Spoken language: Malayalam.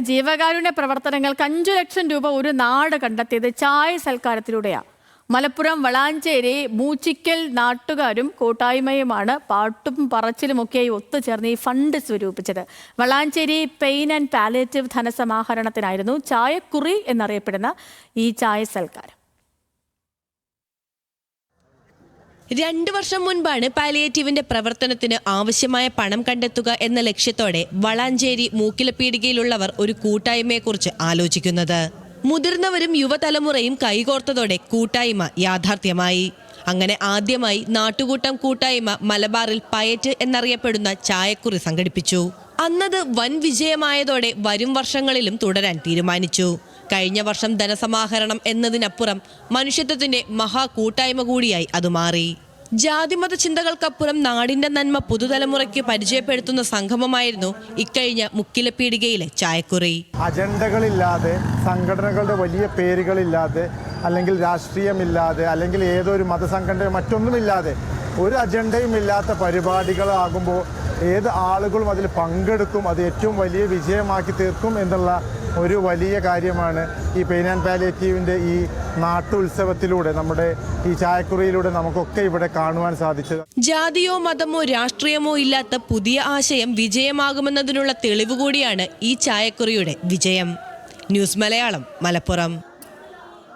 ജീവകാരുണ്യ പ്രവർത്തനങ്ങൾക്ക് 5 ലക്ഷം രൂപ ഒരു നാട് കണ്ടെത്തിയത് ചായ സൽക്കാരത്തിലൂടെയാണ്. മലപ്പുറം വളാഞ്ചേരി മൂച്ചിക്കൽ നാട്ടുകാരും കൂട്ടായ്മയുമാണ് പാട്ടും പറച്ചിലുമൊക്കെയായി ഒത്തുചേർന്ന് ഈ ഫണ്ട് സ്വരൂപിച്ചത്. വളാഞ്ചേരി പെയിൻ ആൻഡ് പാലിയേറ്റീവ് ധനസമാഹരണത്തിനായിരുന്നു ചായക്കുറി എന്നറിയപ്പെടുന്ന ഈ ചായ സൽക്കാരം. 2 വർഷം മുൻപാണ് പാലിയേറ്റീവിന്റെ പ്രവർത്തനത്തിന് ആവശ്യമായ പണം കണ്ടെത്തുക എന്ന ലക്ഷ്യത്തോടെ വളാഞ്ചേരി മൂക്കിലപ്പീടികയിലുള്ളവർ ഒരു കൂട്ടായ്മയെക്കുറിച്ച് ആലോചിക്കുന്നത്. മുതിർന്നവരും യുവതലമുറയും കൈകോർത്തതോടെ കൂട്ടായ്മ യാഥാർത്ഥ്യമായി. അങ്ങനെ ആദ്യമായി നാട്ടുകൂട്ടം കൂട്ടായ്മ മലബാറിൽ പയറ്റ് എന്നറിയപ്പെടുന്ന ചായക്കുറി സംഘടിപ്പിച്ചു. അന്നത് വൻ വിജയമായതോടെ വരും വർഷങ്ങളിലും തുടരാൻ തീരുമാനിച്ചു. കഴിഞ്ഞ വർഷം ധനസമാഹരണം എന്നതിനപ്പുറം മനുഷ്യത്വത്തിന്റെ മഹാ കൂട്ടായ്മ കൂടിയായി അത് മാറി. ജാതിമത ചിന്തകൾക്കപ്പുറം നാടിന്റെ നന്മ പുതുതലമുറയ്ക്ക് പരിചയപ്പെടുത്തുന്ന സംഗമമായിരുന്നു ഇക്കഴിഞ്ഞ മുക്കിലപ്പീടികയിലെ ചായക്കുറി. അജണ്ടകളില്ലാതെ, സംഘടനകളുടെ വലിയ പേരുകളില്ലാതെ, അല്ലെങ്കിൽ രാഷ്ട്രീയമില്ലാതെ, അല്ലെങ്കിൽ ഏതൊരു മതസംഘടന മറ്റൊന്നുമില്ലാതെ, ഒരു അജണ്ടയും ഇല്ലാത്ത പരിപാടികളാകുമ്പോൾ ഏത് ആളുകളും അതിൽ പങ്കെടുക്കും, അത് ഏറ്റവും വലിയ വിജയമാക്കി തീർക്കും എന്നുള്ള ഒരു വലിയ കാര്യമാണ് ഈ പെയിൻ ആൻഡ് പാലിയേറ്റീവിൻ്റെ ഈ നാട്ടുത്സവത്തിലൂടെ, നമ്മുടെ ഈ ചായക്കുറിയിലൂടെ നമുക്കൊക്കെ ഇവിടെ കാണുവാൻ സാധിച്ചത്. ജാതിയോ മതമോ രാഷ്ട്രീയമോ ഇല്ലാത്ത പുതിയ ആശയം വിജയമാകുമെന്നതിനുള്ള തെളിവ് കൂടിയാണ് ഈ ചായക്കുറിയുടെ വിജയം. ന്യൂസ് മലയാളം, മലപ്പുറം.